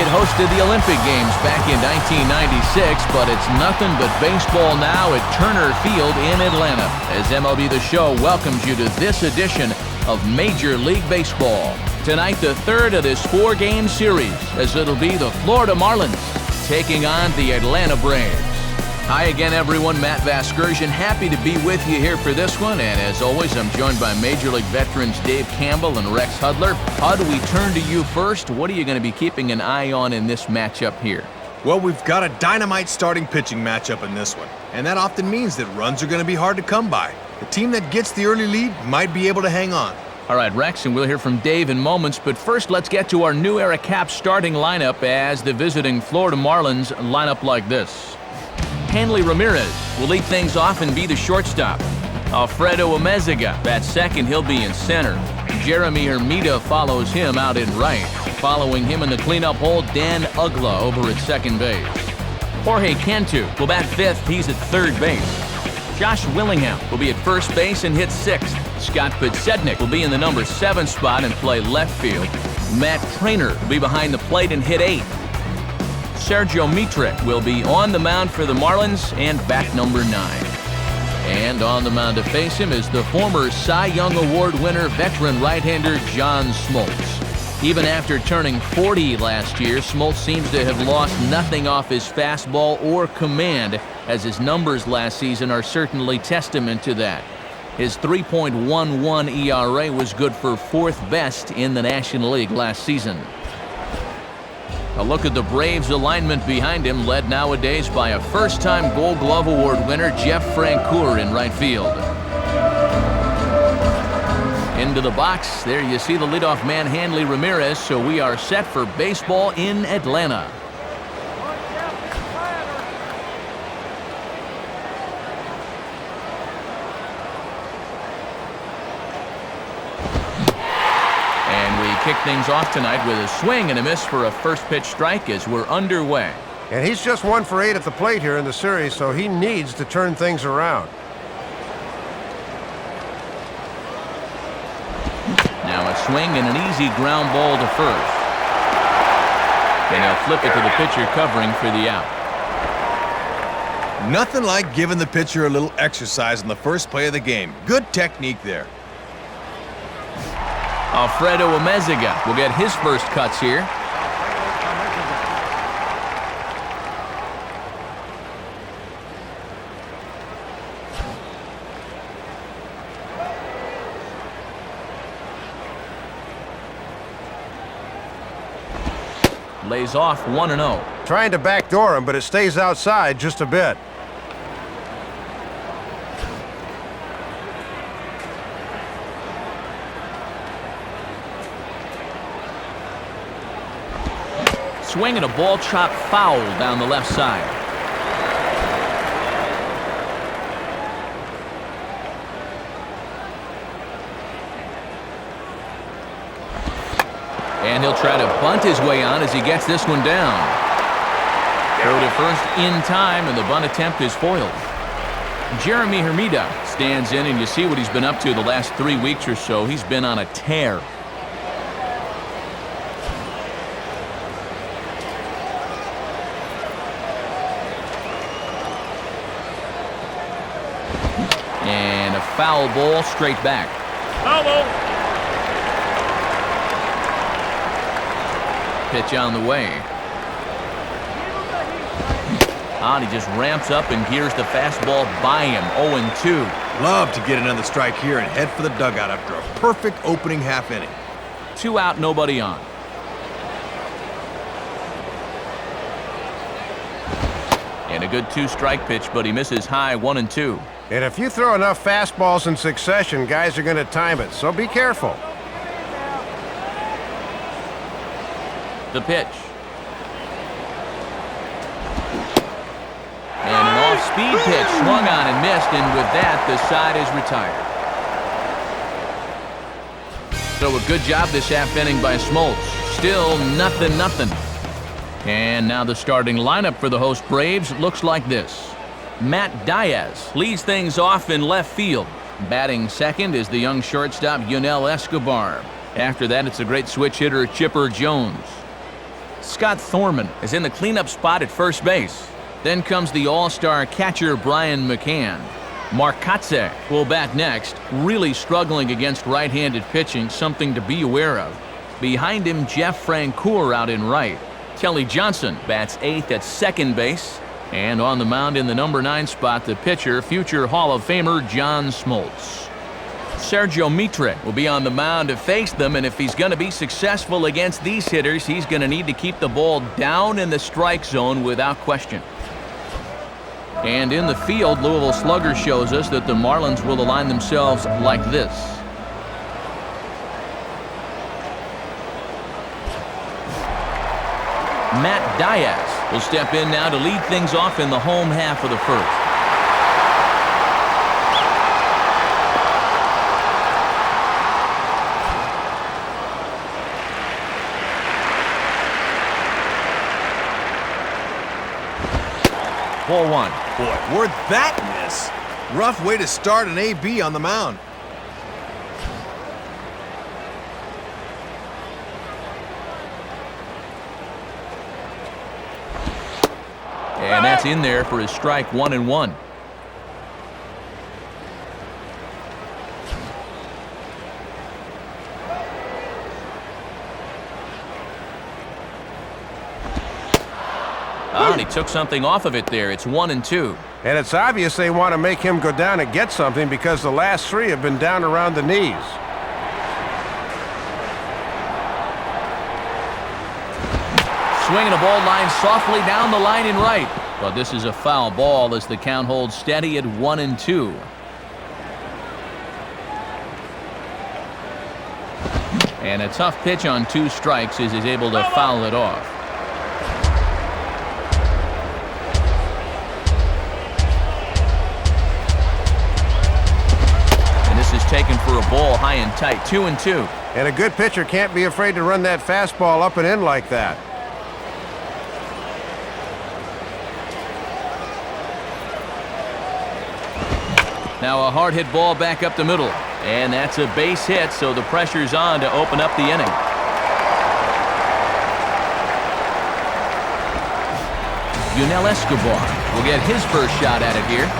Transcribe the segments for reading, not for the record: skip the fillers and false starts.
It hosted the Olympic Games back in 1996, but it's nothing but baseball now at Turner Field in Atlanta, as MLB The Show welcomes you to this edition of Major League Baseball. Tonight, the third of this four-game series, as it'll be the Florida Marlins taking on the Atlanta Braves. Hi again, everyone. Matt Vasgersian, happy to be with you here for this one. And as always, I'm joined by Major League veterans Dave Campbell and Rex Hudler. Hud, we turn to you first. What are you going to be keeping an eye on in this matchup here? Well, we've got a dynamite starting pitching matchup in this one, and that often means that runs are going to be hard to come by. The team that gets the early lead might be able to hang on. All right, Rex, and we'll hear from Dave in moments, but first let's get to our new era Cap starting lineup as the visiting Florida Marlins line up like this. Hanley Ramirez will lead things off and be the shortstop. Alfredo Amezaga bats second, he'll be in center. Jeremy Hermida follows him out in right. Following him in the cleanup hole, Dan Ugla over at second base. Jorge Cantu will bat fifth, he's at third base. Josh Willingham will be at first base and hit sixth. Scott Podsednik will be in the number 7 spot and play left field. Matt Trainer will be behind the plate and hit eighth. Sergio Mitre will be on the mound for the Marlins and back number 9. And on the mound to face him is the former Cy Young Award winner, veteran right-hander John Smoltz. Even after turning 40 last year, Smoltz seems to have lost nothing off his fastball or command, as his numbers last season are certainly testament to that. His 3.11 ERA was good for 4th best in the National League last season. A look at the Braves alignment behind him, led nowadays by a first-time Gold Glove Award winner Jeff Francoeur in right field. Into the box, there you see the leadoff man Hanley Ramirez, so we are set for baseball in Atlanta. Kick things off tonight with a swing and a miss for a first pitch strike as we're underway. And he's just 1 for 8 at the plate here in the series, so he needs to turn things around. Now a swing and an easy ground ball to first. And he'll flip it to the pitcher covering for the out. Nothing like giving the pitcher a little exercise in the first play of the game. Good technique there. Alfredo Amezaga will get his first cuts here. Lays off 1-0. Trying to backdoor him, but it stays outside just a bit. Swing and a ball chopped foul down the left side. And he'll try to bunt his way on as he gets this one down. Throw to first in time, and the bunt attempt is foiled. Jeremy Hermida stands in, and you see what he's been up to the last 3 weeks or so. He's been on a tear. And a foul ball straight back. Foul ball. Pitch on the way. And he just ramps up and gears the fastball by him. 0-2. Love to get another strike here and head for the dugout after a perfect opening half inning. 2 out, nobody on. And a good 2-strike pitch, but he misses high. 1-2. And if you throw enough fastballs in succession, guys are going to time it, so be careful. The pitch. And an off-speed pitch swung on and missed, and with that, the side is retired. So a good job this half inning by Smoltz. Still 0-0. And now the starting lineup for the host Braves looks like this. Matt Diaz leads things off in left field. Batting second is the young shortstop Yunel Escobar. After that, it's a great switch hitter Chipper Jones. Scott Thorman is in the cleanup spot at first base. Then comes the all-star catcher Brian McCann. Mark Kotze will bat next, really struggling against right-handed pitching, something to be aware of. Behind him, Jeff Francoeur out in right. Kelly Johnson bats 8th at second base. And on the mound in the number 9 spot, the pitcher, future Hall of Famer John Smoltz. Sergio Mitre will be on the mound to face them, and if he's going to be successful against these hitters, he's going to need to keep the ball down in the strike zone without question. And in the field, Louisville Slugger shows us that the Marlins will align themselves like this. Matt Diaz will step in now to lead things off in the home half of the first. Ball 1. Boy, where'd that miss? Rough way to start an AB on the mound. And that's in there for his strike 1-1. Oh, and he took something off of it there. It's 1-2. And it's obvious they want to make him go down and get something because the last 3 have been down around the knees. Swinging a ball line softly down the line in right. But this is a foul ball as the count holds steady at 1-2. And a tough pitch on 2 strikes as he's able to foul it off. And this is taken for a ball high and tight, 2-2. And a good pitcher can't be afraid to run that fastball up and in like that. Now a hard hit ball back up the middle. And that's a base hit, so the pressure's on to open up the inning. Yunel Escobar will get his first shot at it here.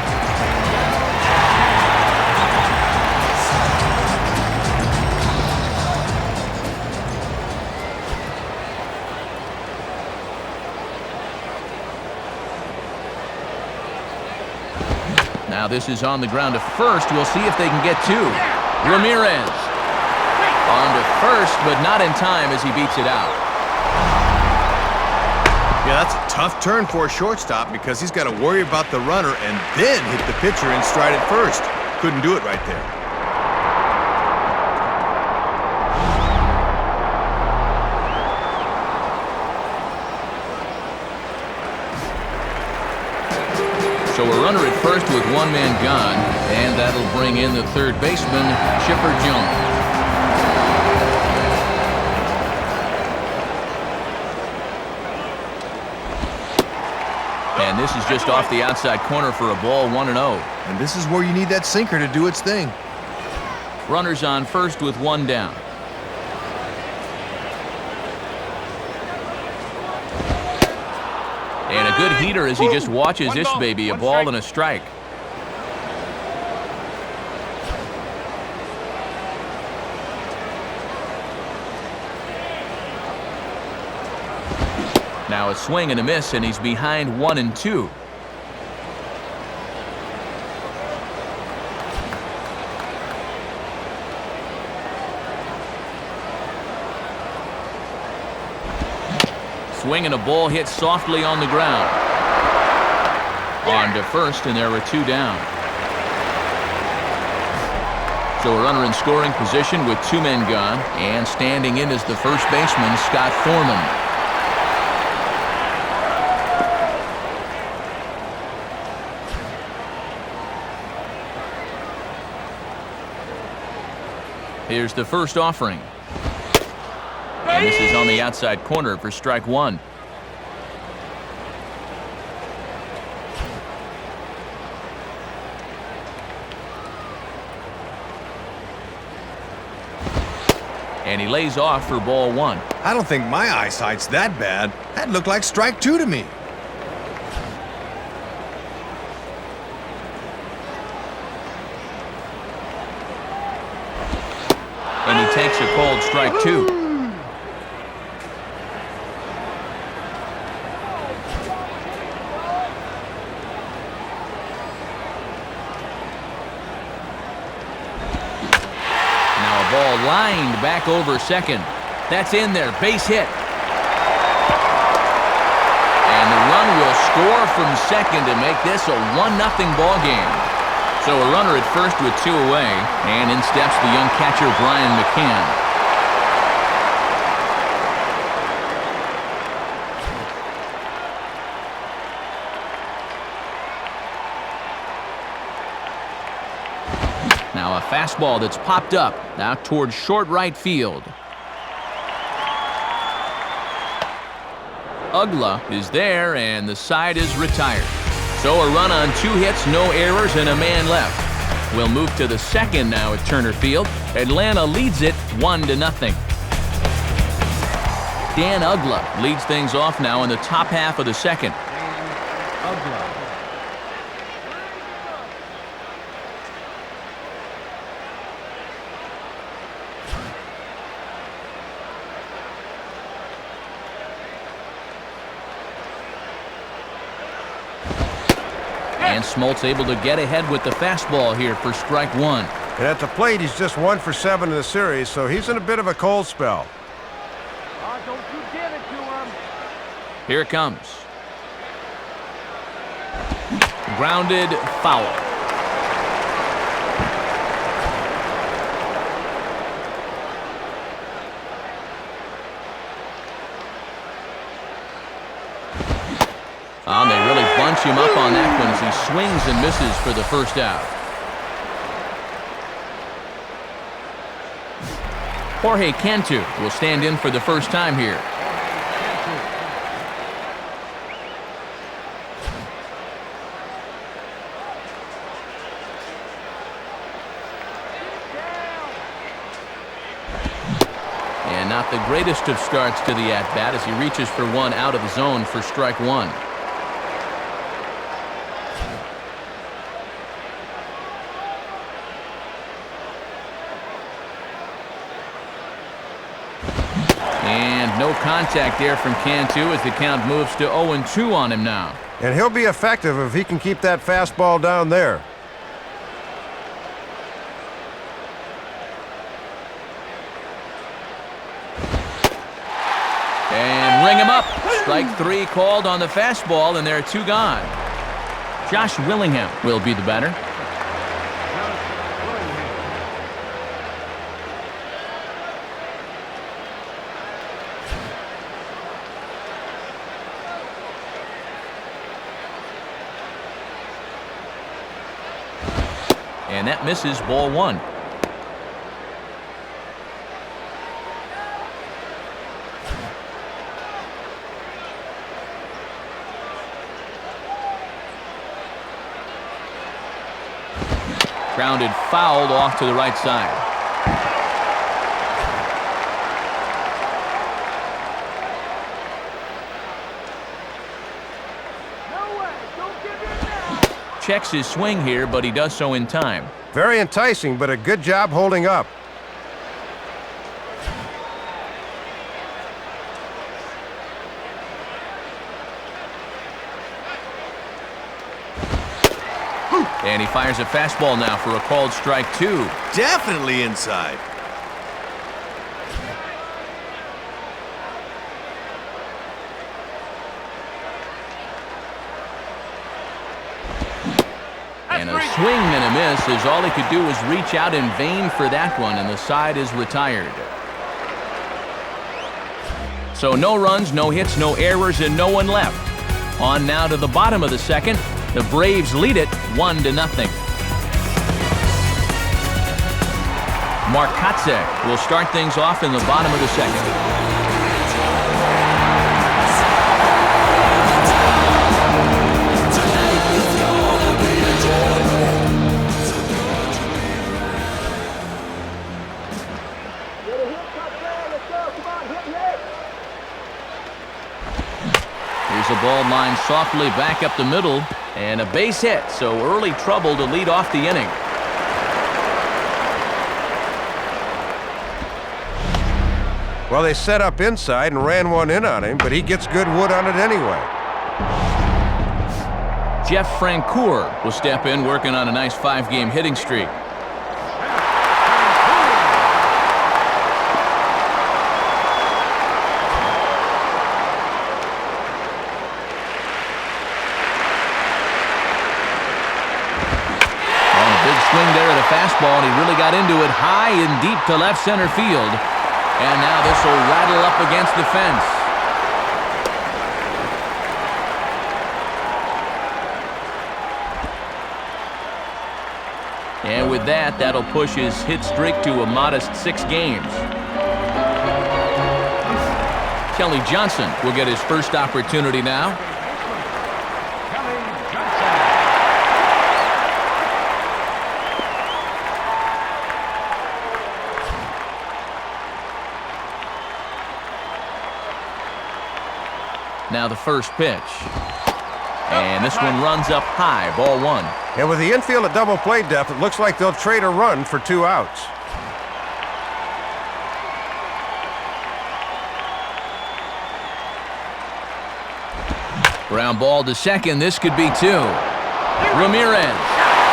Now this is on the ground to first. We'll see if they can get 2. Ramirez on to first, but not in time as he beats it out. Yeah, that's a tough turn for a shortstop because he's got to worry about the runner and then hit the pitcher in stride at first. Couldn't do it right there. So a runner at first with 1 man gone, and that'll bring in the third baseman, Chipper Jones. And this is just off the outside corner for a ball, 1-0. And this is where you need that sinker to do its thing. Runners on first with 1 down. And a good heater as he just watches this baby, a ball and a strike. Now a swing and a miss, and he's behind 1-2. Swing and a ball hit softly on the ground. On to first, and there are 2 down. So a runner in scoring position with 2 men gone, and standing in is the first baseman, Scott Thorman. Here's the first offering. And this is on the outside corner for strike 1. and he lays off for ball 1. I don't think my eyesight's that bad. That looked like strike 2 to me. And he takes a called strike 2. Ball lined back over second. That's in there. Base hit. And the run will score from second to make this a 1-0 ball game. So a runner at first with 2 away, and in steps the young catcher Brian McCann. Now a fastball that's popped up out towards short right field. Ugla is there, and the side is retired. So a run on 2 hits, no errors, and a man left. We'll move to the second now at Turner Field. Atlanta leads it 1-0. Dan Ugla leads things off now in the top half of the second. And Smoltz able to get ahead with the fastball here for strike 1. And at the plate, he's just 1 for 7 in the series, so he's in a bit of a cold spell. Don't you give it to him. Here it comes. Grounded foul. They really bunch him up on that one as he swings and misses for the first out. Jorge Cantu will stand in for the first time here. And not the greatest of starts to the at-bat as he reaches for one out of the zone for strike 1. And no contact there from Cantu as the count moves to 0-2 on him now. And he'll be effective if he can keep that fastball down there. And ring him up. Strike 3 called on the fastball, and there are 2 gone. Josh Willingham will be the batter. And that misses, ball 1. Grounded fouled off to the right side. Checks his swing here, but he does so in time. Very enticing, but a good job holding up. And he fires a fastball now for a called strike 2. Definitely inside. And a swing and a miss as all he could do was reach out in vain for that one, and the side is retired. So no runs, no hits, no errors, and no one left. On now to the bottom of the second. The Braves lead it 1-0. Mark Kotzek will start things off in the bottom of the second. Here's a ball lined softly back up the middle, and a base hit, so early trouble to lead off the inning. Well, they set up inside and ran one in on him, but he gets good wood on it anyway. Jeff Francoeur will step in, working on a nice 5-game hitting streak. Swing there at a fastball, and he really got into it high and deep to left center field. And now this will rattle up against the fence. And with that, that'll push his hit streak to a modest 6 games. Kelly Johnson will get his first opportunity now. Now the first pitch. And this one runs up high, ball 1. And with the infield at double play depth, it looks like they'll trade a run for 2 outs. Ground ball to second. This could be 2. Ramirez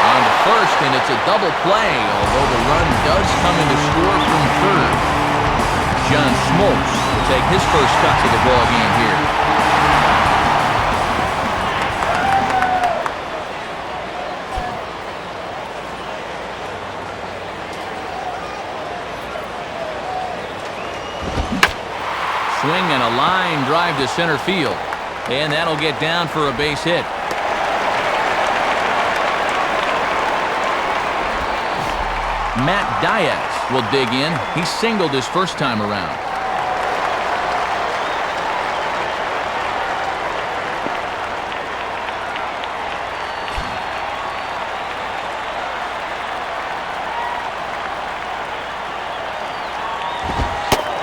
on to first, and it's a double play, although the run does come in to score from third. John Smoltz will take his first cut to the ball game here. Swing and a line drive to center field. And that'll get down for a base hit. Matt Diaz will dig in. He singled his first time around.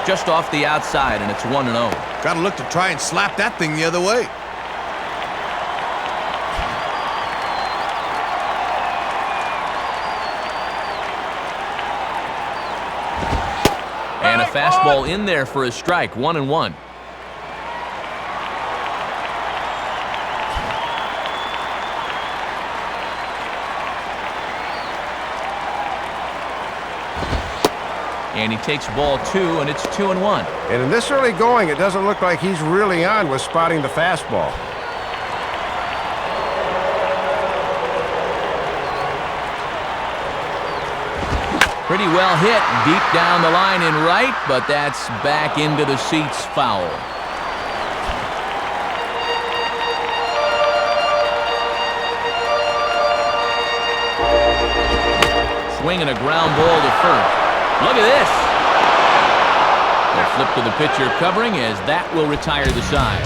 Just off the outside, and it's 1-0. Got to look to try and slap that thing the other way. And a fastball in there for a strike, 1-1. And he takes ball 2, and it's 2-1. And in this early going, it doesn't look like he's really on with spotting the fastball. Pretty well hit deep down the line in right, but that's back into the seats foul. Swinging a ground ball to first. Look at this. They'll flip to the pitcher covering as that will retire the side.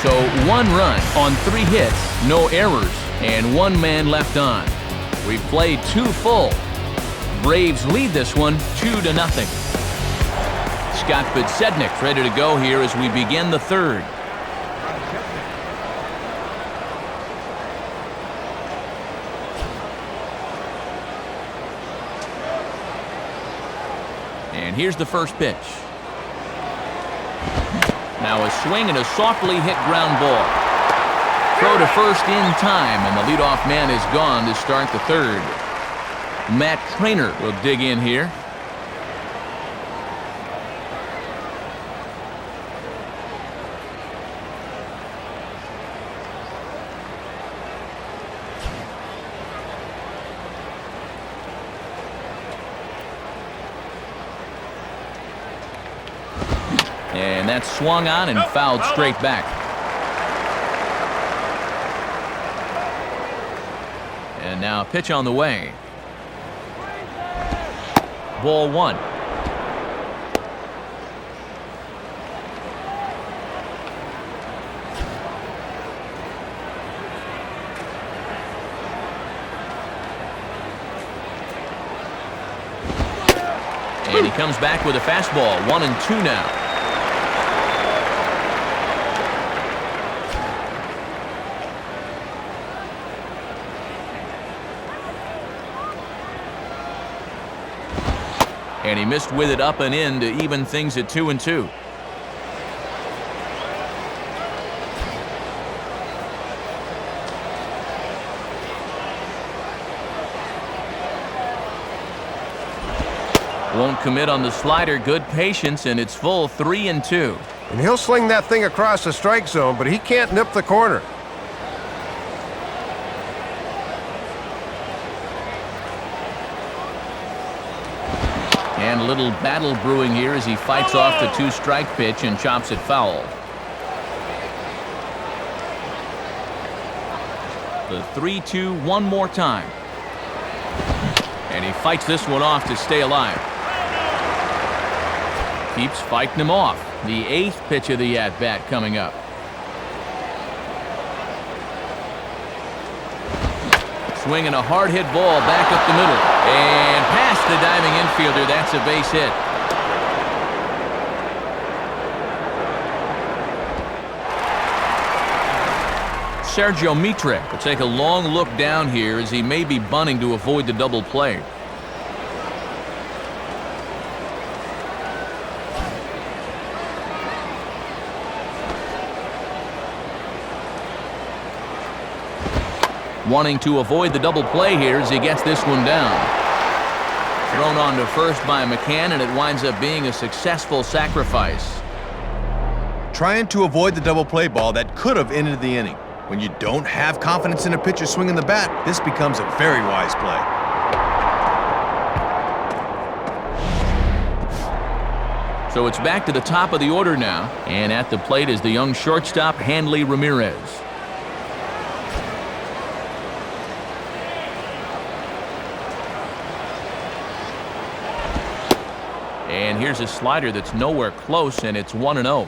So 1 run on 3 hits, no errors, and 1 man left on. We've played 2 full. Braves lead this one 2-0. Scott Podsednik's ready to go here as we begin the 3rd. And here's the first pitch. Now a swing and a softly hit ground ball. Throw to first in time, and the leadoff man is gone to start the 3rd. Matt Trainer will dig in here. And that's swung on and fouled straight back. And now a pitch on the way. Ball 1. And he comes back with a fastball. 1-2 now. And he missed with it up and in to even things at 2-2. Won't commit on the slider. Good patience, and it's full 3-2. And he'll sling that thing across the strike zone, but he can't nip the corner. And a little battle brewing here as he fights off the 2-strike pitch and chops it foul. The 3-2 one more time. And he fights this one off to stay alive. Keeps fighting him off. The 8th pitch of the at-bat coming up. Swinging a hard-hit ball back up the middle. And past the diving infielder. That's a base hit. Sergio Mitre will take a long look down here as he may be bunting to avoid the double play. Wanting to avoid the double play here as he gets this one down. Thrown on to first by McCann, and it winds up being a successful sacrifice. Trying to avoid the double play ball that could have ended the inning. When you don't have confidence in a pitcher swinging the bat, this becomes a very wise play. So it's back to the top of the order now, and at the plate is the young shortstop, Hanley Ramirez. And here's a slider that's nowhere close, and it's 1-0.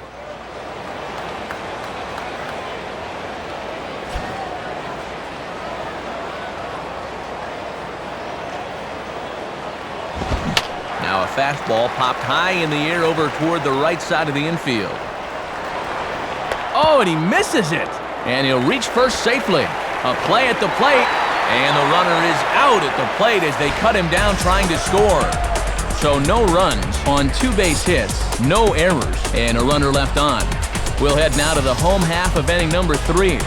Now a fastball popped high in the air over toward the right side of the infield. Oh, and he misses it. And he'll reach first safely. A play at the plate, and the runner is out at the plate as they cut him down trying to score. So no runs on 2 base hits, no errors, and a runner left on. We'll head now to the home half of inning number 3.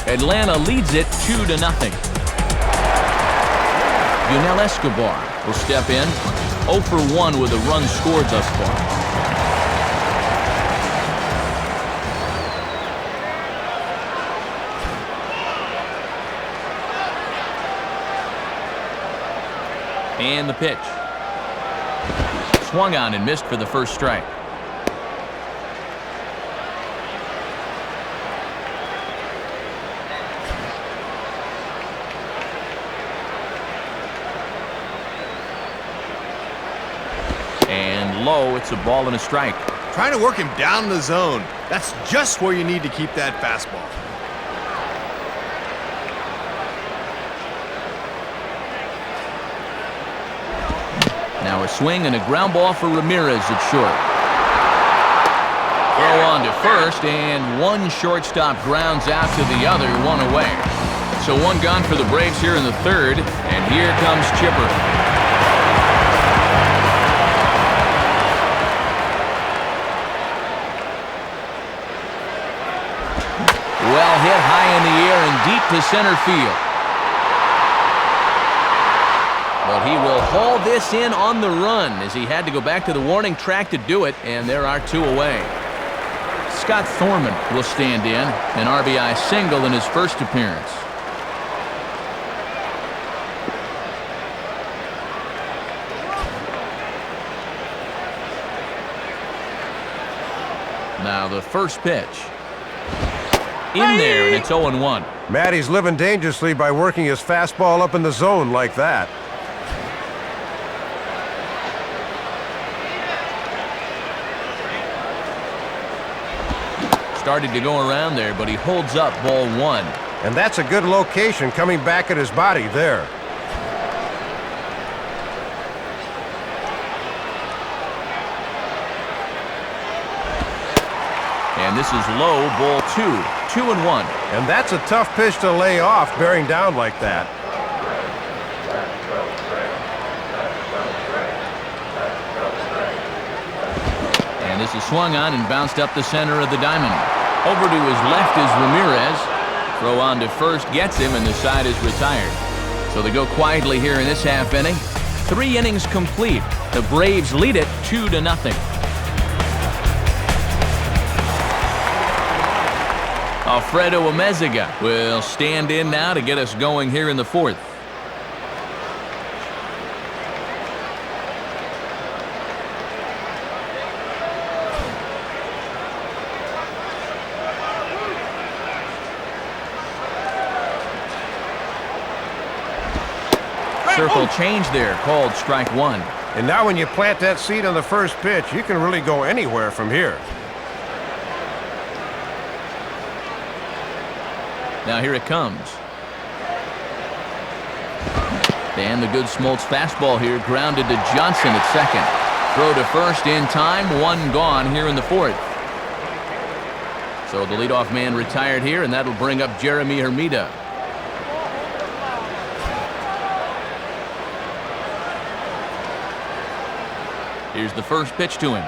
Atlanta leads it 2-0. Yunel Escobar will step in, 0 for 1 with a run scored thus far. And the pitch. Swung on and missed for the first strike. And low, it's a ball and a strike. Trying to work him down the zone. That's just where you need to keep that fastball. Now a swing and a ground ball for Ramirez at short. Throw on to first, and one shortstop grounds out to the other, 1 away. So 1 gone for the Braves here in the 3rd, and here comes Chipper. Well hit high in the air and deep to center field. But he will haul this in on the run as he had to go back to the warning track to do it, and there are 2 away. Scott Thorman will stand in, an RBI single in his first appearance. Now the first pitch. In there, and it's 0-1. Matty's living dangerously by working his fastball up in the zone like that. Started to go around there, but he holds up ball 1. And that's a good location coming back at his body there. And this is low, ball 2, 2-1. And that's a tough pitch to lay off bearing down like that. And this is swung on and bounced up the center of the diamond. Over to his left is Ramirez. Throw on to first gets him, and the side is retired. So they go quietly here in this half inning. 3 innings complete. The Braves lead it 2-0. Alfredo Amezaga will stand in now to get us going here in the 4th. Circle change there, called strike 1. And now when you plant that seed on the first pitch, you can really go anywhere from here. Now here it comes. And the good Smoltz fastball here grounded to Johnson at second. Throw to first in time, 1 gone here in the 4th. So the leadoff man retired here, and that'll bring up Jeremy Hermida. Here's the first pitch to him.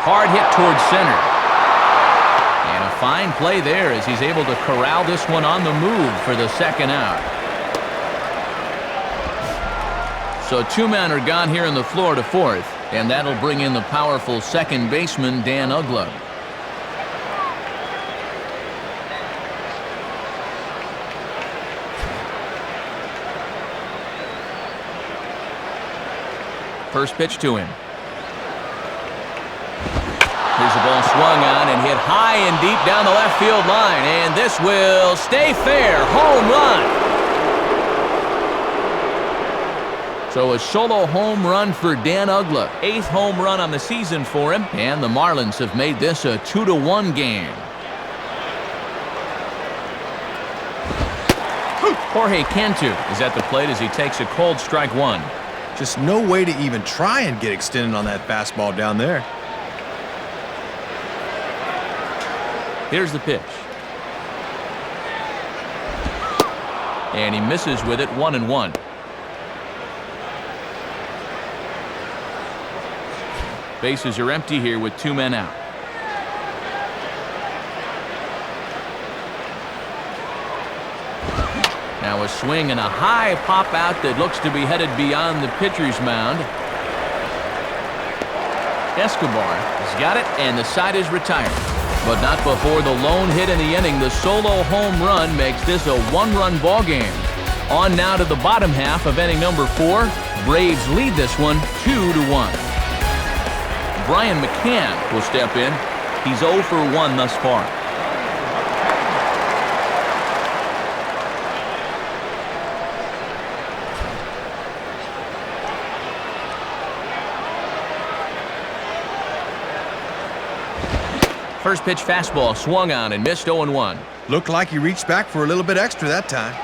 Hard hit towards center. And a fine play there as he's able to corral this one on the move for the second out. So 2 men are gone here in the Florida 4th, and that'll bring in the powerful second baseman Dan Uggla. First pitch to him. Here's the ball swung on and hit high and deep down the left field line. And this will stay fair. Home run. So a solo home run for Dan Uggla. 8th home run on the season for him. And the Marlins have made this a 2-1 game. Jorge Cantu is at the plate as he takes a cold strike 1. Just no way to even try and get extended on that fastball down there. Here's the pitch. And he misses with it, 1-1. Bases are empty here with 2 men out. Now a swing and a high pop out that looks to be headed beyond the pitcher's mound. Escobar has got it, and the side is retired. But not before the lone hit in the inning. The solo home run makes this a 1-run ball game. On now to the bottom half of inning number 4. Braves lead this one 2-1. Brian McCann will step in. He's 0 for 1 thus far. First pitch fastball swung on and missed, 0-1. Looked like he reached back for a little bit extra that time.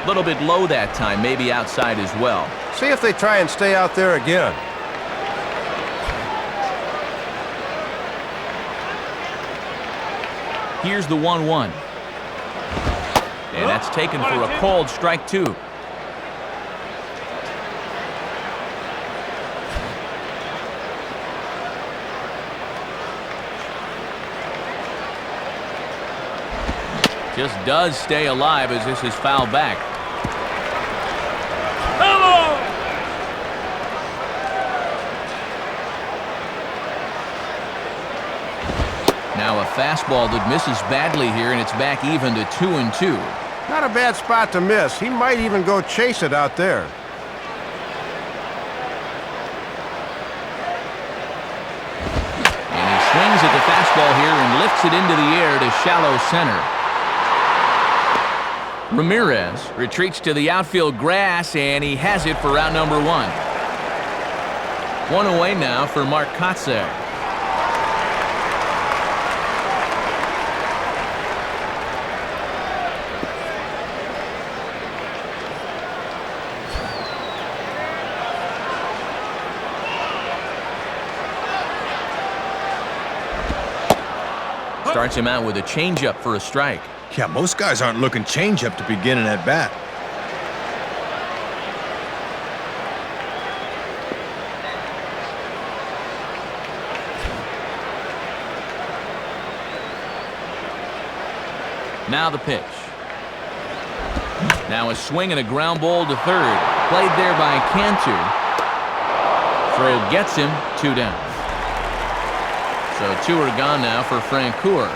A little bit low that time, maybe outside as well. See if they try and stay out there again. Here's the 1-1. And that's taken for a cold strike 2. Just does stay alive as this is fouled back. Now a fastball that misses badly here, and it's back even to 2-2. Not a bad spot to miss. He might even go chase it out there. And he swings at the fastball here and lifts it into the air to shallow center. Ramirez retreats to the outfield grass, and he has it for out number 1. 1 away now for Mark Kotsay. Starts him out with a changeup for a strike. Yeah, most guys aren't looking changeup to begin an at-bat. Now the pitch. Now a swing and a ground ball to third. Played there by Cantu. Throw gets him, 2 down. So 2 are gone now for Francoeur.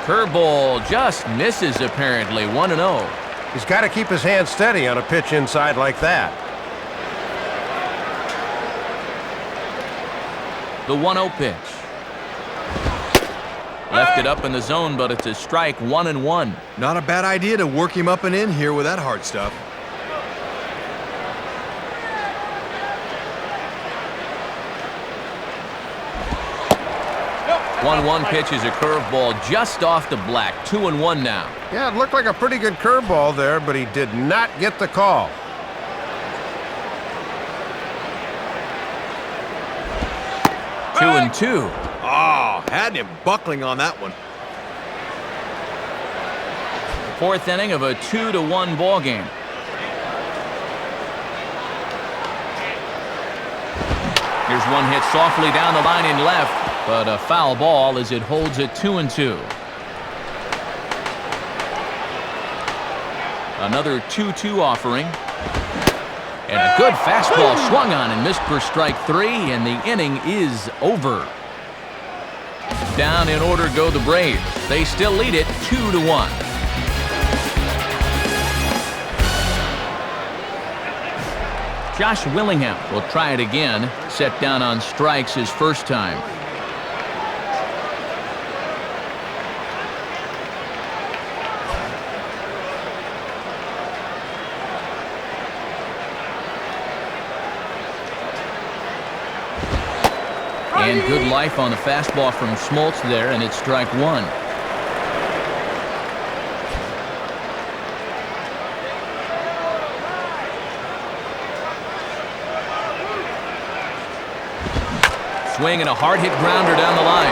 Curveball just misses apparently, 1-0. He's got to keep his hand steady on a pitch inside like that. The 1-0 pitch. Left it up in the zone, but it's a strike, 1-1. Not a bad idea to work him up and in here with that hard stuff. 1-1 pitch is a curveball just off the black. 2-1 now. Yeah, it looked like a pretty good curveball there, but he did not get the call. 2-2. Oh, had him buckling on that one. 4th inning of a 2-1 ball game. Here's one hit softly down the line in left, but a foul ball as it holds it 2-2. Another 2-2 offering. And a good fastball swung on and missed for strike 3, and the inning is over. Down in order go the Braves. They still lead it 2-1. Josh Willingham will try it again. Set down on strikes his first time. And good life on the fastball from Smoltz there, and it's strike 1. Swing and a hard hit grounder down the line.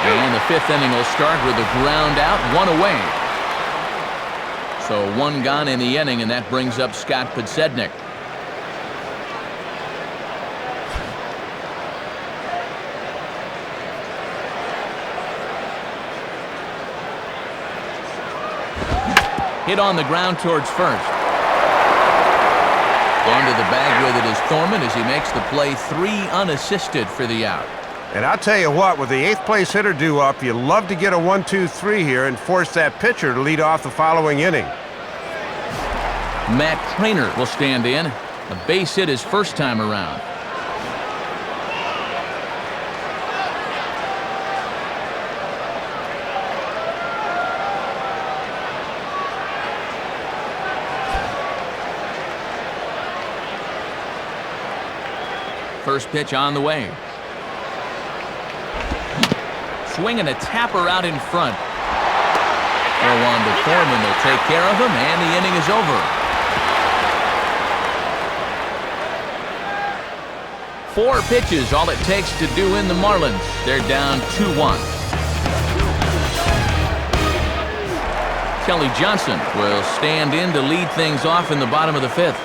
And the 5th inning will start with a ground out, 1 away. So 1 gone in the inning, and that brings up Scott Podsednik. Hit on the ground towards first. Onto the bag with it is Thorman as he makes the play, 3 unassisted for the out. And I'll tell you what, with the 8th place hitter due up, you love to get a 1-2-3 here and force that pitcher to lead off the following inning. Matt Trainer will stand in. A base hit his first time around. First pitch on the way. Swing and a tapper out in front. Throw on to Thorman. They'll take care of him, and the inning is over. 4 pitches, all it takes to do in the Marlins. They're down 2-1. Kelly Johnson will stand in to lead things off in the bottom of the 5th.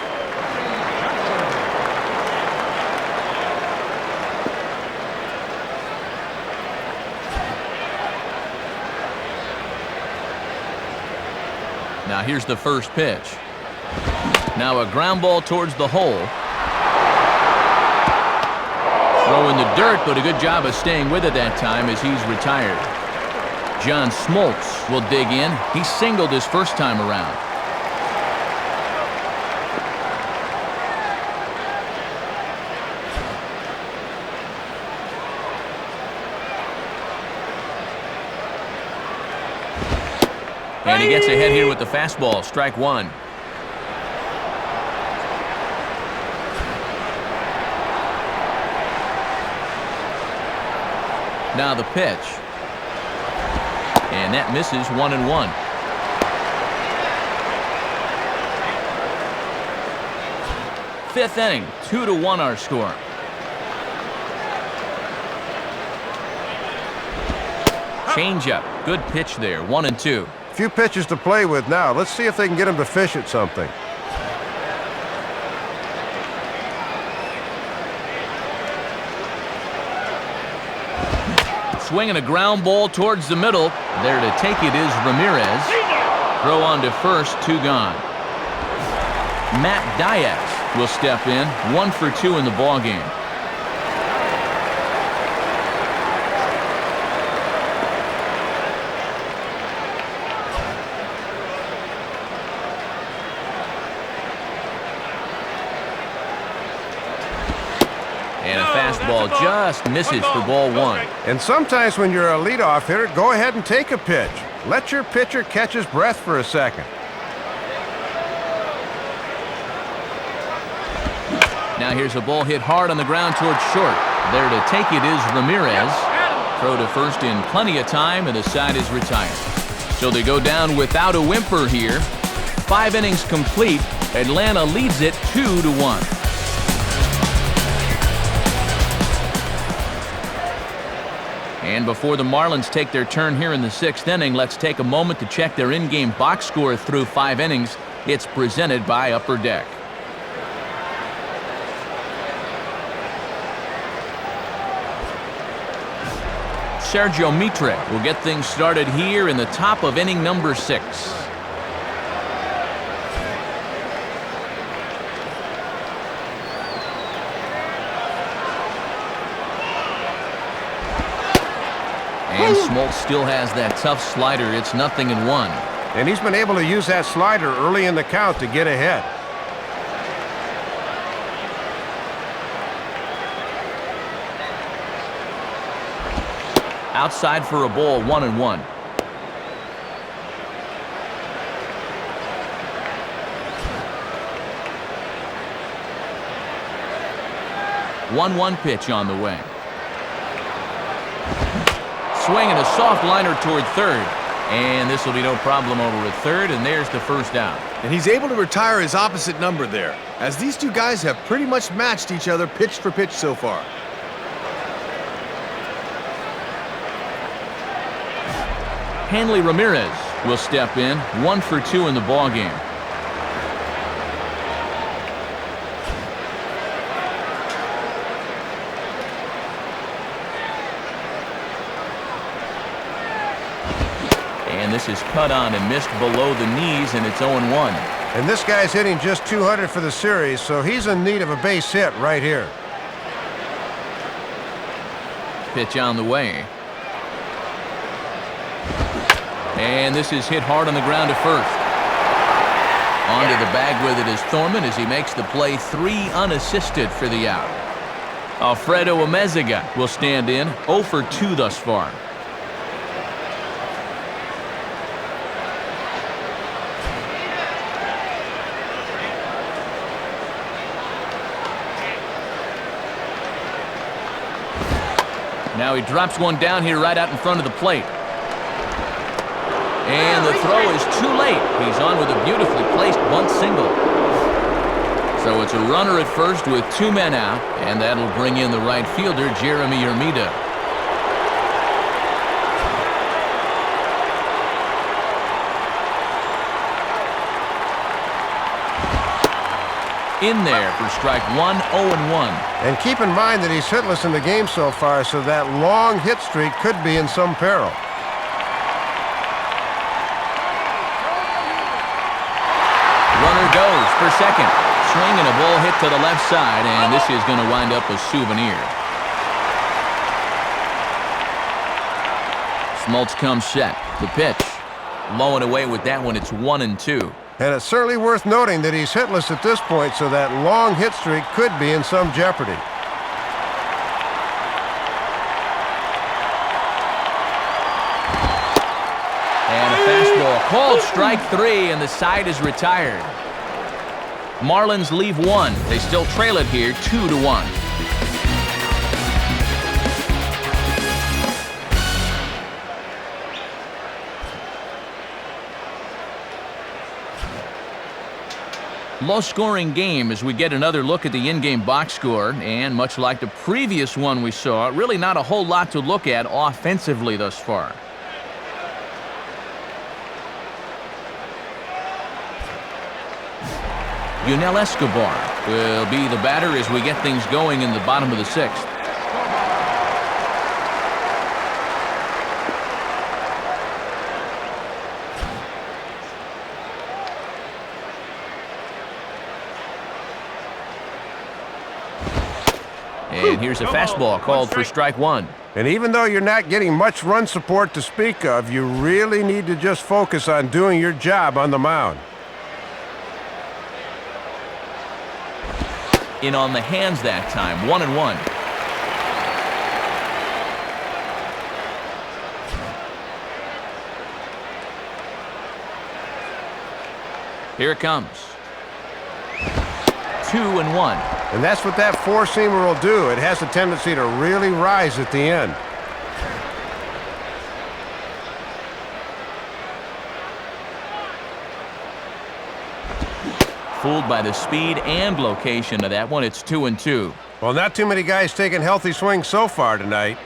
Now here's the first pitch. Now a ground ball towards the hole. Throw in the dirt, but a good job of staying with it that time as he's retired. John Smoltz will dig in. He singled his first time around. And he gets ahead here with the fastball, strike 1. Now the pitch. And that misses, 1-1. Fifth inning, 2-1 our score. Changeup, good pitch there, 1-2. Few pitches to play with now. Let's see if they can get him to fish at something. Swinging a ground ball towards the middle. There to take it is Ramirez. Throw on to first, 2 gone. Matt Diaz will step in, 1 for 2 in the ballgame. And a fastball just misses for ball 1. And sometimes when you're a leadoff hitter, go ahead and take a pitch. Let your pitcher catch his breath for a second. Now here's a ball hit hard on the ground towards short. There to take it is Ramirez. Throw to first in plenty of time, and the side is retired. So they go down without a whimper here. 5 innings complete. Atlanta leads it 2-1. And before the Marlins take their turn here in the 6th inning, let's take a moment to check their in-game box score through 5 innings. It's presented by Upper Deck. Sergio Mitre will get things started here in the top of inning number 6. And Smoltz still has that tough slider. It's 0-1. And he's been able to use that slider early in the count to get ahead. Outside for a ball, 1-1. One pitch on the way. Swinging a soft liner toward third. And this will be no problem over at third, and there's the first out. And he's able to retire his opposite number there, as these two guys have pretty much matched each other pitch for pitch so far. Hanley Ramirez will step in, 1 for 2 in the ballgame. And this is cut on and missed below the knees, and it's 0-1. And this guy's hitting just 200 for the series, so he's in need of a base hit right here. Pitch on the way. And this is hit hard on the ground to first. Onto the bag with it is Thorman as he makes the play, 3 unassisted for the out. Alfredo Amezaga will stand in, 0 for 2 thus far. Now he drops one down here right out in front of the plate. And the throw is too late. He's on with a beautifully placed bunt single. So it's a runner at first with 2 men out, and that'll bring in the right fielder, Jeremy Hermida. In there for strike 1, 0-1. And keep in mind that he's hitless in the game so far, so that long hit streak could be in some peril. Runner goes for second. Swing and a ball hit to the left side, and this is going to wind up a souvenir. Smoltz comes set. The pitch. Low and away with that one. It's 1-2. And it's certainly worth noting that he's hitless at this point, so that long hit streak could be in some jeopardy. And a fastball called strike 3, and the side is retired. Marlins leave 1. They still trail it here 2-1. Low-scoring game as we get another look at the in-game box score, and much like the previous one we saw, really not a whole lot to look at offensively thus far. Yunel Escobar will be the batter as we get things going in the bottom of the sixth. And here's a fastball called for strike one. And even though you're not getting much run support to speak of, you really need to just focus on doing your job on the mound. In on the hands that time, 1-1. Here it comes. 2-1. And that's what that four-seamer will do. It has a tendency to really rise at the end. Fooled by the speed and location of that one. It's 2-2. Well, not too many guys taking healthy swings so far tonight.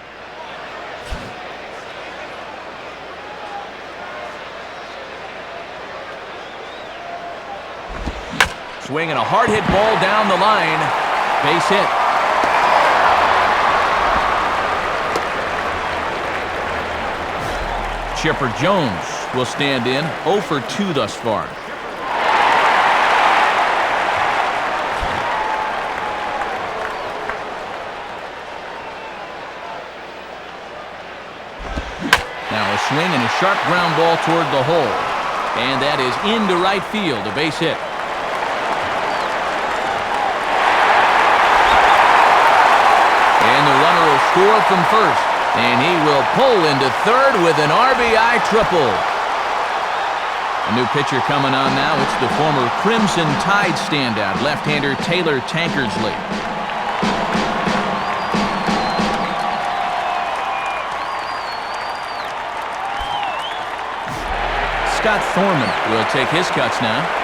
Swinging a hard hit ball down the line. Base hit. Chipper Jones will stand in 0 for 2 thus far. Now a swing and a sharp ground ball toward the hole. And that is into right field, a base hit. And the runner will score from first. And he will pull into third with an RBI triple. A new pitcher coming on now. It's the former Crimson Tide standout, left-hander Taylor Tankersley. Scott Thorman will take his cuts now.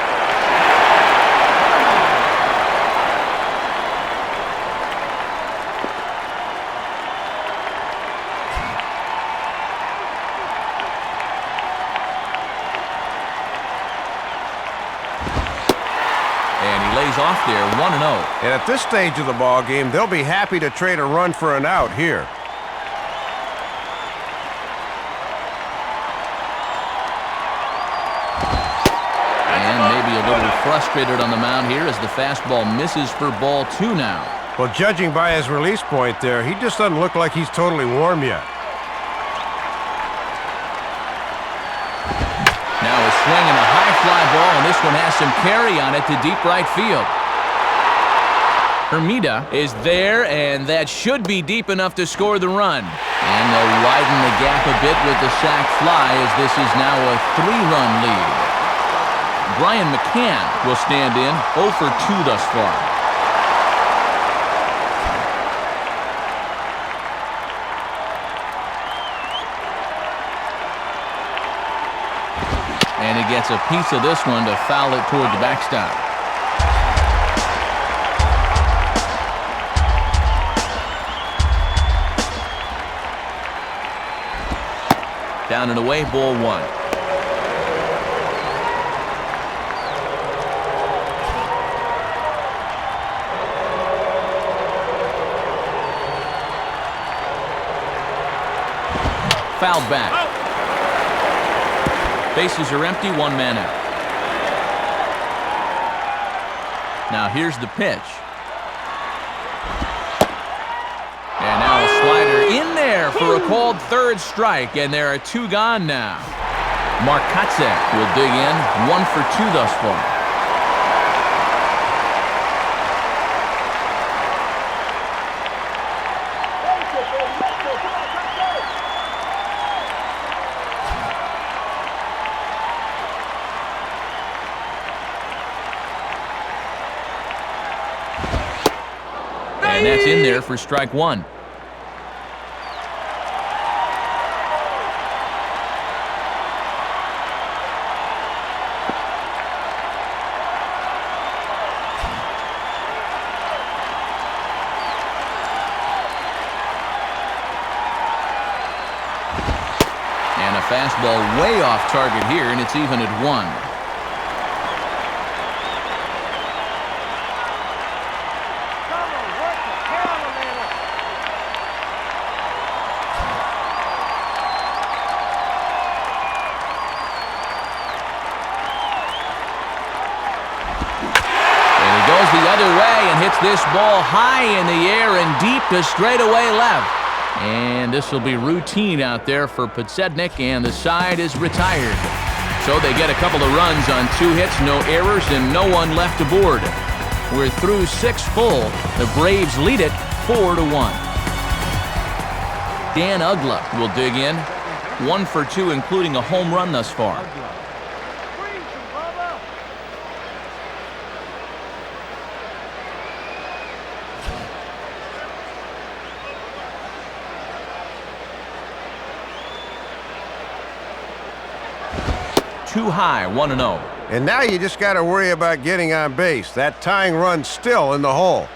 And he lays off there, 1-0. And at this stage of the ball game, they'll be happy to trade a run for an out here. Frustrated on the mound here as the fastball misses for ball 2 now. Well, judging by his release point there, he just doesn't look like he's totally warm yet. Now a swing and a high fly ball, and this one has some carry on it to deep right field. Hermida is there, and that should be deep enough to score the run. And they'll widen the gap a bit with the sac fly as this is now a 3-run lead. Brian McCann will stand in 0 for 2 thus far. And he gets a piece of this one to foul it toward the backstop. Down and away, ball 1. Fouled back. Bases are empty, 1 man out. Now here's the pitch. And now a slider in there for a called third strike, and there are 2 gone now. Markatsek will dig in, 1 for 2 thus far. And that's in there for strike 1. Fastball way off target here, and it's even at 1. The other way and hits this ball high in the air and deep to straightaway left. And this will be routine out there for Podsednik, and the side is retired. So they get a couple of runs on 2 hits, no errors, and no one left aboard. We're through 6 full. The Braves lead it 4-1. Dan Ugla will dig in. 1 for 2, including a home run thus far. Too high, 1-0. And now you just got to worry about getting on base. That tying run's still in the hole.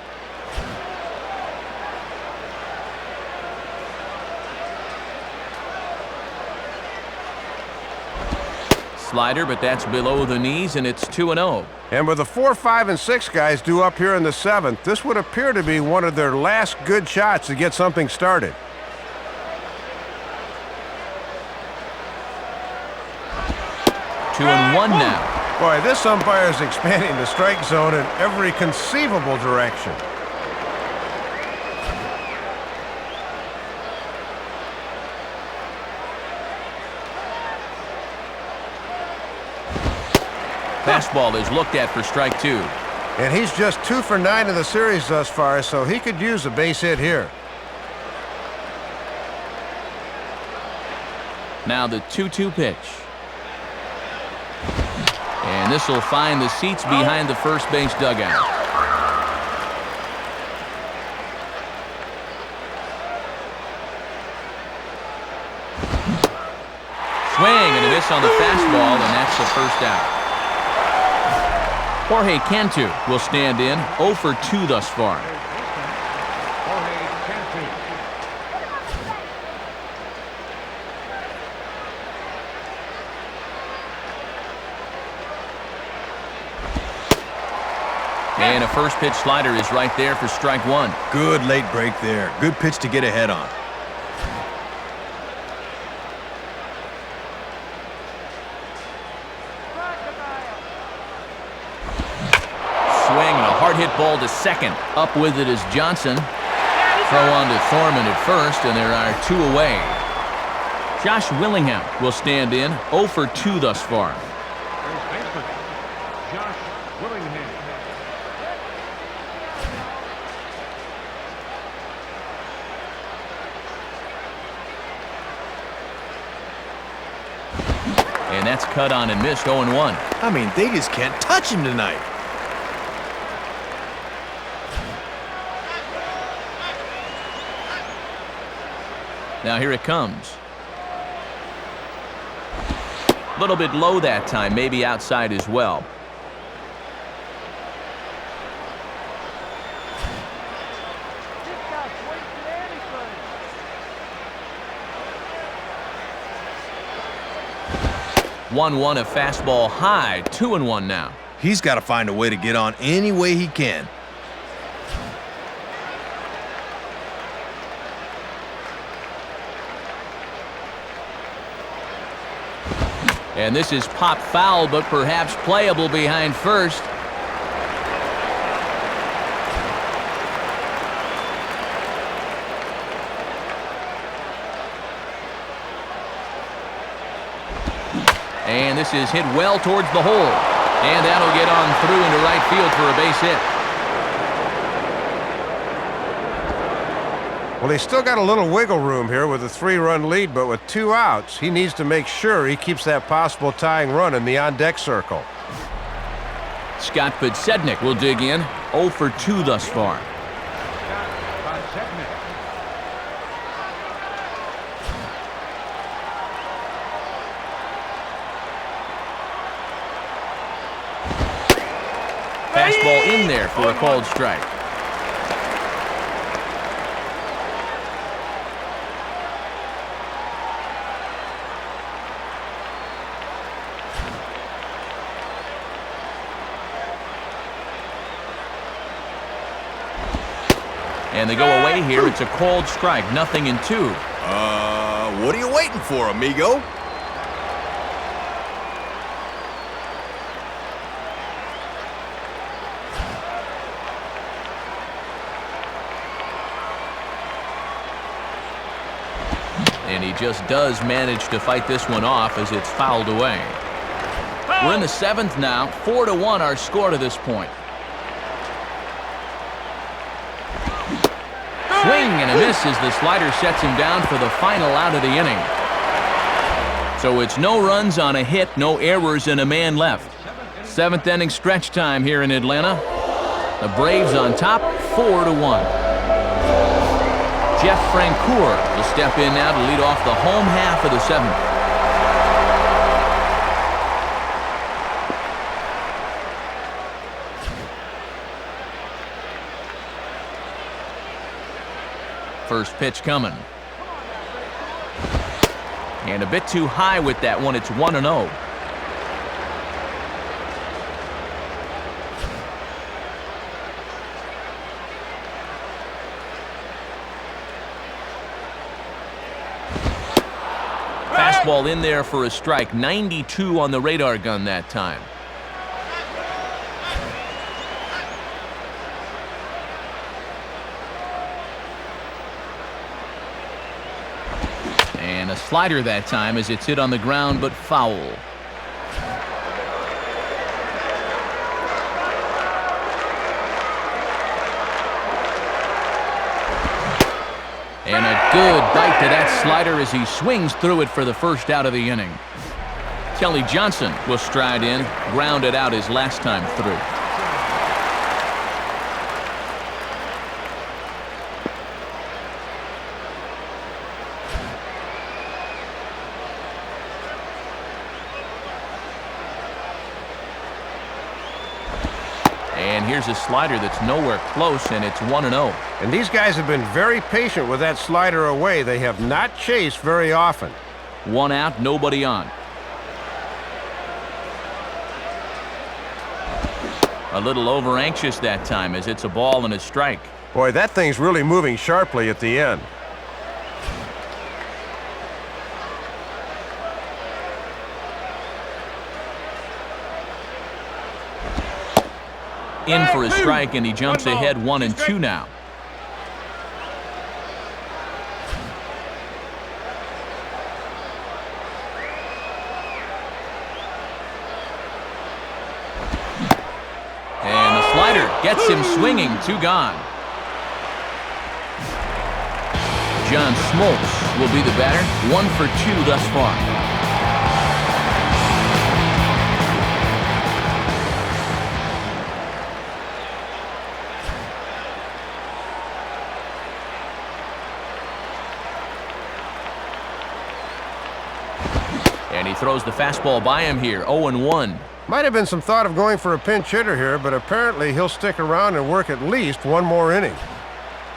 Slider, but that's below the knees, and it's 2-0. And with the 4, 5, and 6 guys due up here in the 7th, this would appear to be one of their last good shots to get something started. 2-1 now. Boy, this umpire is expanding the strike zone in every conceivable direction. Fastball is looked at for strike 2. And he's just 2 for 9 in the series thus far, so he could use a base hit here. Now the 2-2 pitch. And this will find the seats behind the first base dugout. Swing and a miss on the fastball, and that's the first out. Jorge Cantu will stand in, 0 for 2 thus far. And a first pitch slider is right there for strike 1. Good late break there. Good pitch to get ahead on. Swing and a hard hit ball to second. Up with it is Johnson. Throw on to Thorman at first, and there are 2 away. Josh Willingham will stand in, 0 for 2 thus far. And that's cut on and missed, 0-1. I mean, they just can't touch him tonight. Now here it comes. A little bit low that time, maybe outside as well. One, a fastball high, 2-1 now. He's got to find a way to get on any way he can. And this is pop foul, but perhaps playable behind first. And this is hit well towards the hole. And that'll get on through into right field for a base hit. Well, he's still got a little wiggle room here with a 3-run lead, but with 2 outs, he needs to make sure he keeps that possible tying run in the on-deck circle. Scott Podsednik will dig in, 0 for 2 thus far. Fastball in there for a called strike. And they go away here. It's a cold strike, 0-2. What are you waiting for, amigo? And he just does manage to fight this one off as it's fouled away. We're in the 7th now. 4-1 our score to this point. Swing and a miss as the slider sets him down for the final out of the inning. So it's no runs on a hit, no errors, and a man left. 7th inning stretch time here in Atlanta. The Braves on top, 4-1. Jeff Francoeur will step in now to lead off the home half of the 7th. First pitch coming. And a bit too high with that one. It's 1-0. Fastball in there for a strike. 92 on the radar gun that time. And a slider that time as it's hit on the ground but foul. And a good bite to that slider as he swings through it for the first out of the inning. Kelly Johnson will stride in, grounded out his last time through. And here's a slider that's nowhere close, and it's 1-0. And these guys have been very patient with that slider away. They have not chased very often. 1 out, nobody on. A little over anxious that time as it's a ball and a strike. Boy, that thing's really moving sharply at the end. In for a strike, and he jumps ahead 1-2 now. And the slider gets him swinging. 2 gone. John Smoltz will be the batter. 1 for 2 thus far. And he throws the fastball by him here, 0-1. Might have been some thought of going for a pinch hitter here, but apparently he'll stick around and work at least 1 more inning.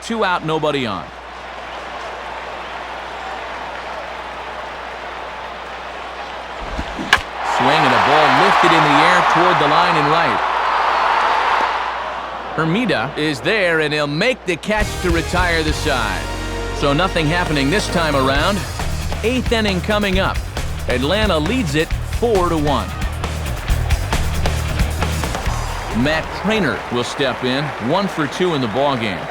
2 out, nobody on. Swing and a ball lifted in the air toward the line and right. Hermida is there, and he'll make the catch to retire the side. So nothing happening this time around. 8th inning coming up. Atlanta leads it 4-1. Matt Trainer will step in, 1 for 2 in the ballgame.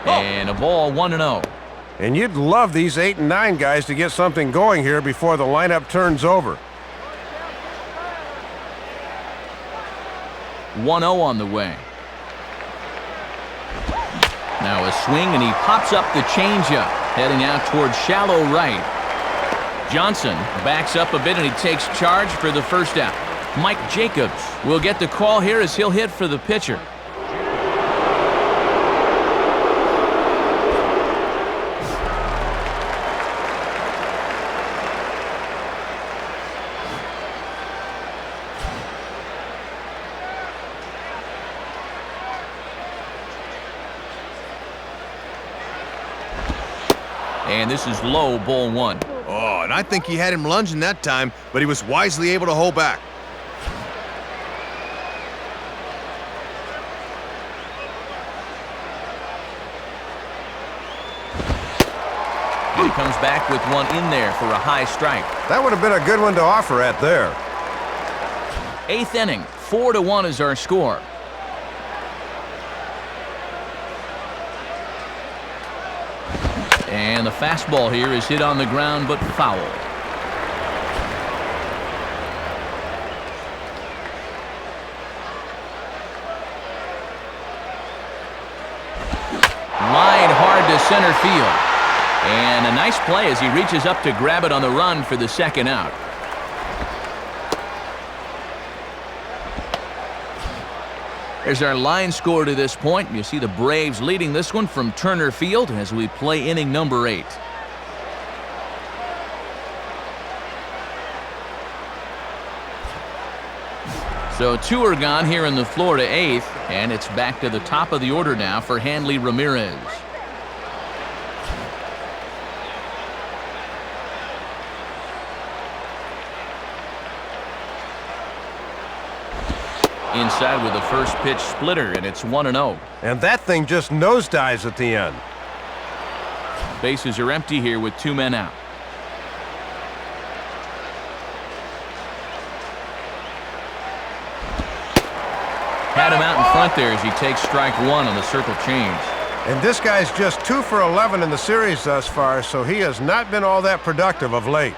And a ball, 1-0. And you'd love these 8 and 9 guys to get something going here before the lineup turns over. 1-0 on the way. Now a swing, and he pops up the changeup, heading out towards shallow right. Johnson backs up a bit, and he takes charge for the first out. Mike Jacobs will get the call here as he'll hit for the pitcher. And this is low, ball one. Oh, and I think he had him lunging that time, but he was wisely able to hold back. And he comes back with one in there for a high strike. That would have been a good one to offer at there. 8th inning, 4-1 is our score. And the fastball here is hit on the ground, but foul. Line hard to center field. And a nice play as he reaches up to grab it on the run for the second out. There's our line score to this point. You see the Braves leading this one from Turner Field as we play inning number 8. So 2 are gone here in the Florida 8th, and it's back to the top of the order now for Hanley Ramirez. Inside with the first pitch splitter, and it's 1-0. And that thing just nosedives at the end. Bases are empty here with 2 men out. Had him out in front there as he takes strike 1 on the circle change. And this guy's just 2 for 11 in the series thus far, so he has not been all that productive of late.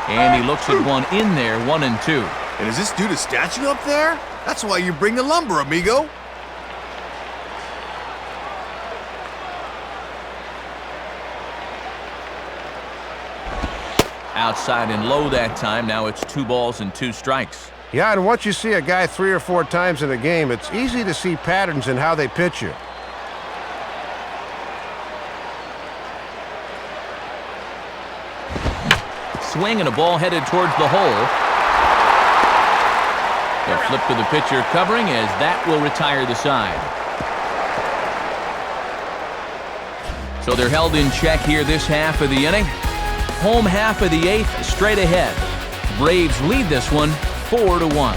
And he looks at one in there, 1-2. And is this dude a statue up there? That's why you bring the lumber, amigo. Outside and low that time. Now it's 2 balls and 2 strikes. Yeah, and once you see a guy 3 or 4 times in a game, it's easy to see patterns in how they pitch you. Swing and a ball headed towards the hole. A flip to the pitcher covering as that will retire the side. So they're held in check here this half of the inning. Home half of the 8th straight ahead. Braves lead this one 4-1.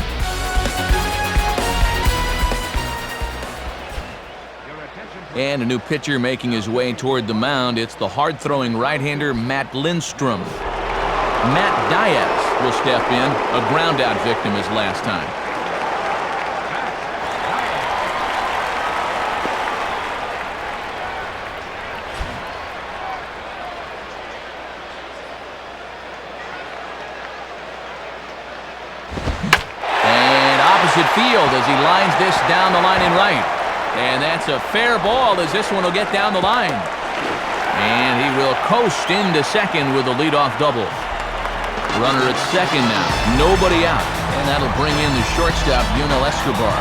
And a new pitcher making his way toward the mound. It's the hard-throwing right-hander Matt Lindstrom. Matt Diaz will step in, a ground-out victim his last time. And opposite field as he lines this down the line in right. And that's a fair ball as this one will get down the line. And he will coast into second with a leadoff double. Runner at second now, nobody out, and that'll bring in the shortstop, Yunel Escobar.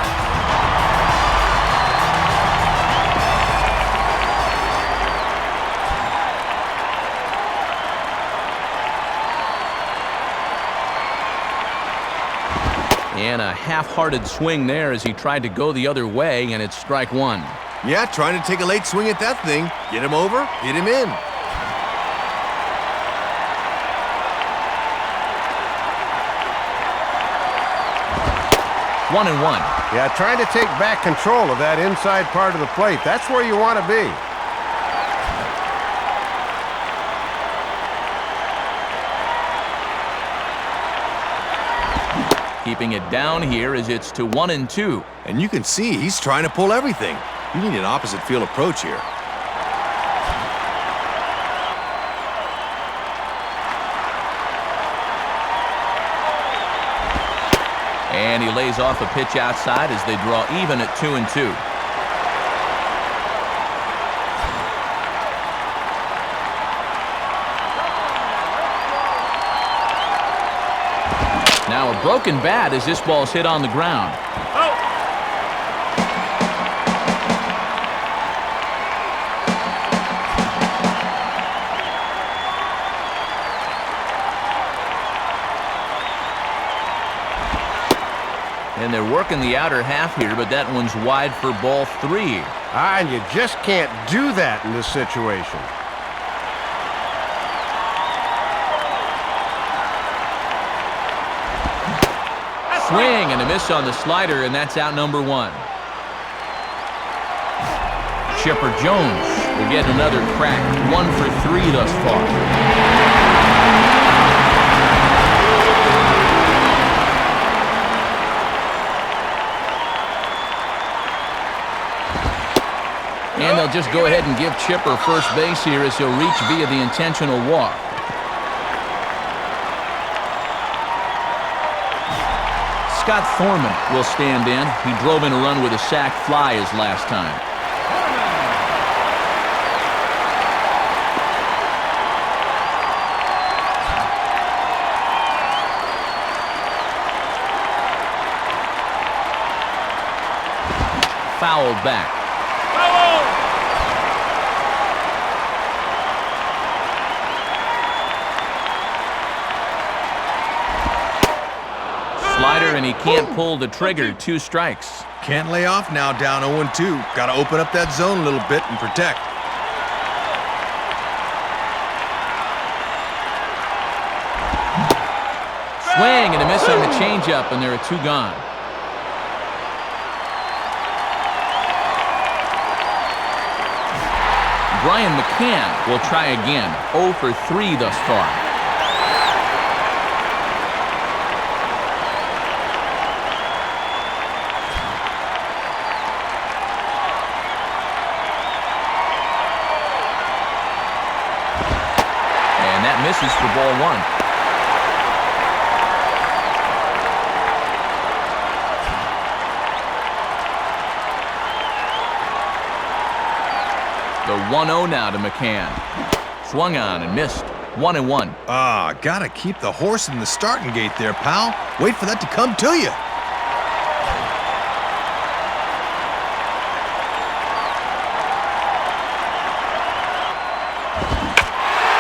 And a half-hearted swing there as he tried to go the other way, and it's strike 1. Yeah, trying to take a late swing at that thing. Get him over, hit him in. 1-1. Yeah, trying to take back control of that inside part of the plate. That's where you want to be. Keeping it down here as it's to 1-2. And you can see he's trying to pull everything. You need an opposite field approach here. And he lays off a pitch outside as they draw even at 2-2. Now a broken bat as this ball's hit on the ground. And they're working the outer half here, but that one's wide for ball 3. And you just can't do that in this situation. Swing and a miss on the slider, and that's out number 1. Chipper Jones will get another crack. 1 for 3 thus far. And they'll just go ahead and give Chipper first base here as he'll reach via the intentional walk. Scott Thorman will stand in. He drove in a run with a sac fly his last time. Fouled back. Slider, and he can't pull the trigger. 2 strikes. Can't lay off now, down 0-2. Got to open up that zone a little bit and protect. Swing and a miss on the changeup, and there are 2 gone. Brian McCann will try again. 0 for 3 thus far. And that misses for ball 1. The 1-0 now to McCann. Swung on and missed. 1-1. Gotta keep the horse in the starting gate there, pal. Wait for that to come to you.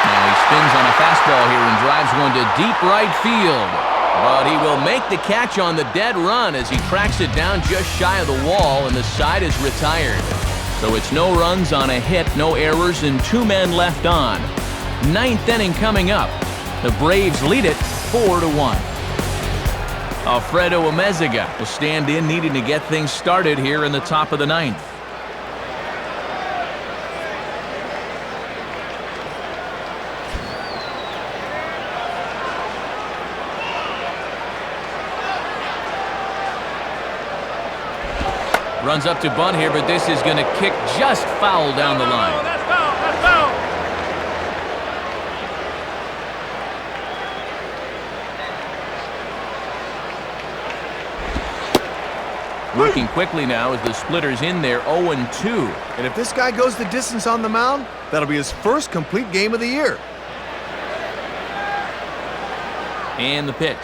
Now he spins on a fastball here and drives one to deep right field. But he will make the catch on the dead run as he cracks it down just shy of the wall, and the side is retired. So it's no runs on a hit, no errors, and 2 men left on. 9th inning coming up. The Braves lead it 4-1. Alfredo Amezaga will stand in, needing to get things started here in the top of the 9th. Runs up to bunt here, but this is going to kick just foul down the line. That's foul. That's foul. Working quickly now as the splitter's in there, 0-2. And if this guy goes the distance on the mound, that'll be his first complete game of the year. And the pitch.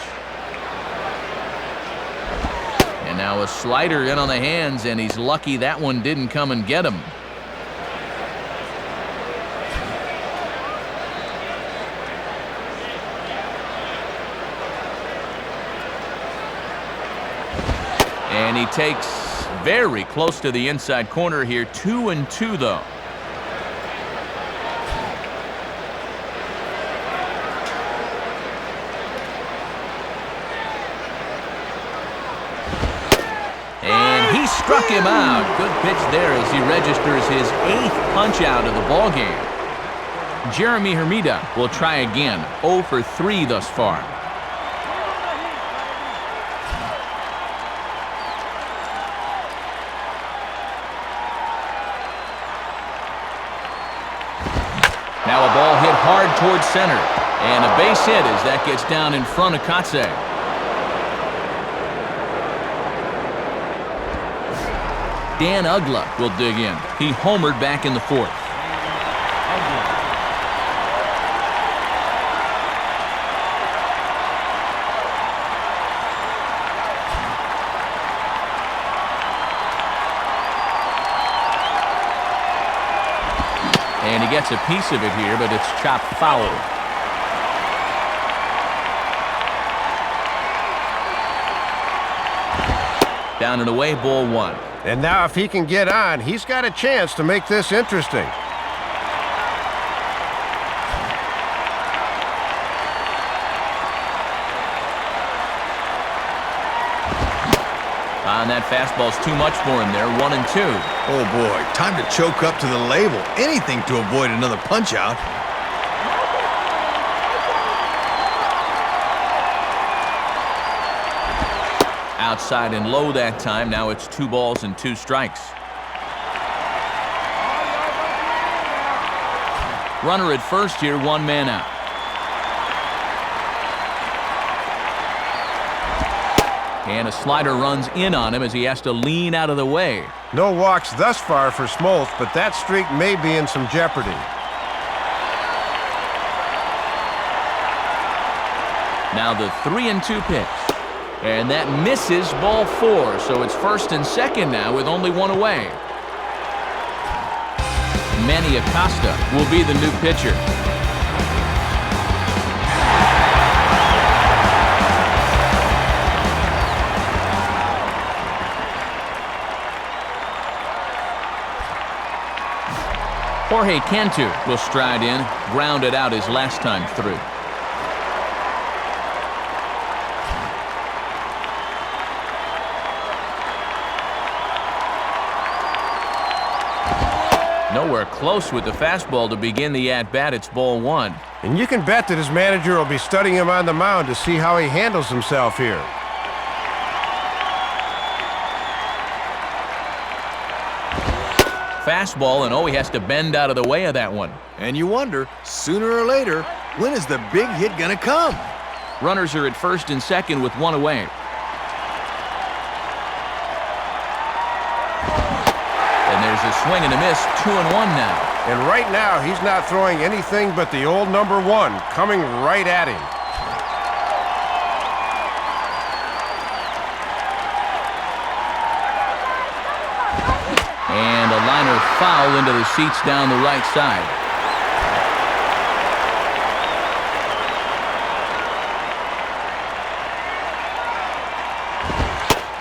And now a slider in on the hands, and he's lucky that one didn't come and get him. And he takes very close to the inside corner here. 2-2 though. Struck him out. Good pitch there as he registers his 8th punch out of the ballgame. Jeremy Hermida will try again. 0 for 3 thus far. Now a ball hit hard towards center. And a base hit as that gets down in front of Kotze. Dan Ugla will dig in. He homered back in the 4th. And he gets a piece of it here, but it's chopped foul. Down and away, ball one. And now if he can get on, he's got a chance to make this interesting. And that fastball's too much for him there, 1-2. Oh boy, time to choke up to the label. Anything to avoid another punch out. Outside and low that time. Now it's 2 balls and 2 strikes. Runner at first here, 1 man out. And a slider runs in on him as he has to lean out of the way. No walks thus far for Smoltz, but that streak may be in some jeopardy. Now the 3-2 pitch. And that misses, ball 4. So it's first and second now with only 1 away. Manny Acosta will be the new pitcher. Jorge Cantu will stride in, grounded out his last time through. Nowhere close with the fastball to begin the at-bat. It's ball 1. And you can bet that his manager will be studying him on the mound to see how he handles himself here. Fastball, and he has to bend out of the way of that one. And you wonder, sooner or later, when is the big hit gonna come? Runners are at first and second with 1 away. And there's a swing and a miss, 2-1 now. And right now, he's not throwing anything but the old number 1, coming right at him. And a liner foul into the seats down the right side.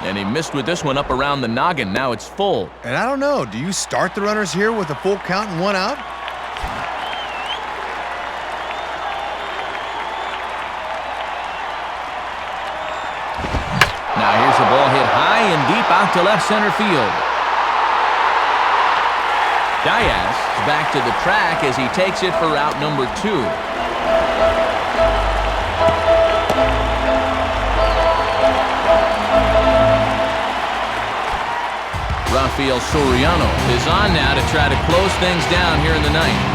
And he missed with this one up around the noggin. Now it's full. And I don't know, do you start the runners here with a full count and 1 out? Now here's a ball hit high and deep out to left center field. Diaz is back to the track as he takes it for out number 2. Rafael Soriano is on now to try to close things down here in the ninth.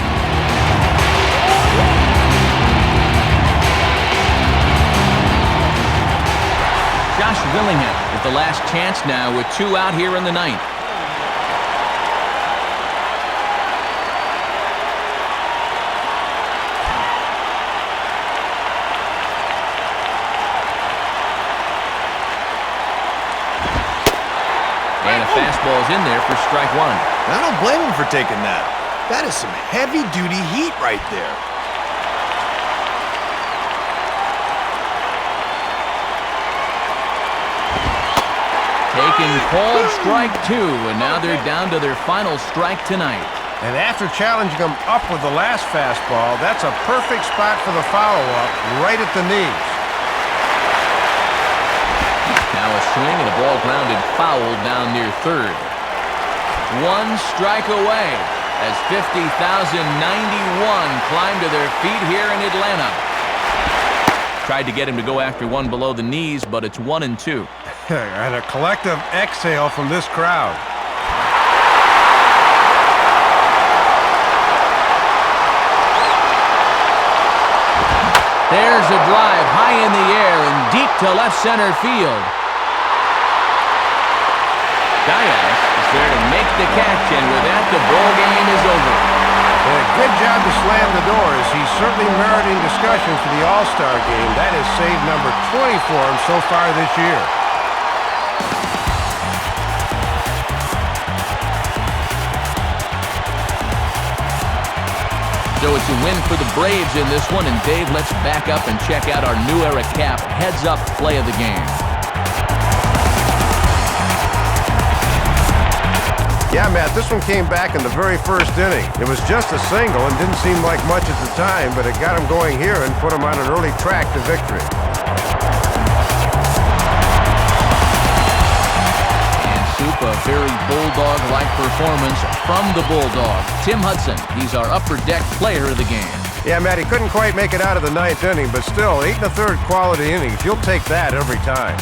Josh Willingham with the last chance now with 2 out here in the ninth. And a fastball is in there for strike 1. I don't blame him for taking that. That is some heavy-duty heat right there. Taking called strike 2, and now they're down to their final strike tonight. And after challenging him up with the last fastball, that's a perfect spot for the follow-up, right at the knees. Now a swing and a ball grounded foul down near third. 1 strike away as 50,091 climb to their feet here in Atlanta. Tried to get him to go after one below the knees, but it's 1-2. And a collective exhale from this crowd. There's a drive high in the air and deep to left center field. Diaz is there to make the catch, and with that, the ball game is over. And a good job to slam the doors. He's certainly meriting discussion for the All-Star game. That is save number 20 for him so far this year. So it's a win for the Braves in this one, and Dave, let's back up and check out our new era cap heads-up play of the game. Yeah, Matt, this one came back in the very first inning. It was just a single and didn't seem like much at the time, but it got him going here and put him on an early track to victory. A very Bulldog-like performance from the Bulldog. Tim Hudson, he's our upper deck player of the game. Yeah, Matt, he couldn't quite make it out of the ninth inning, but still, 8 1/3 quality innings. You'll take that every time.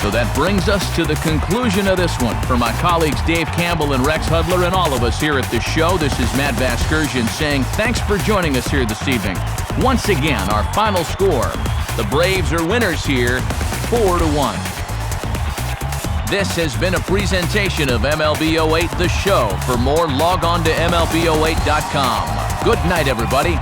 So that brings us to the conclusion of this one. For my colleagues Dave Campbell and Rex Hudler and all of us here at the show, this is Matt Vasgersian saying thanks for joining us here this evening. Once again, our final score. The Braves are winners here, 4-1. This has been a presentation of MLB 08 The Show. For more, log on to MLB08.com. Good night, everybody.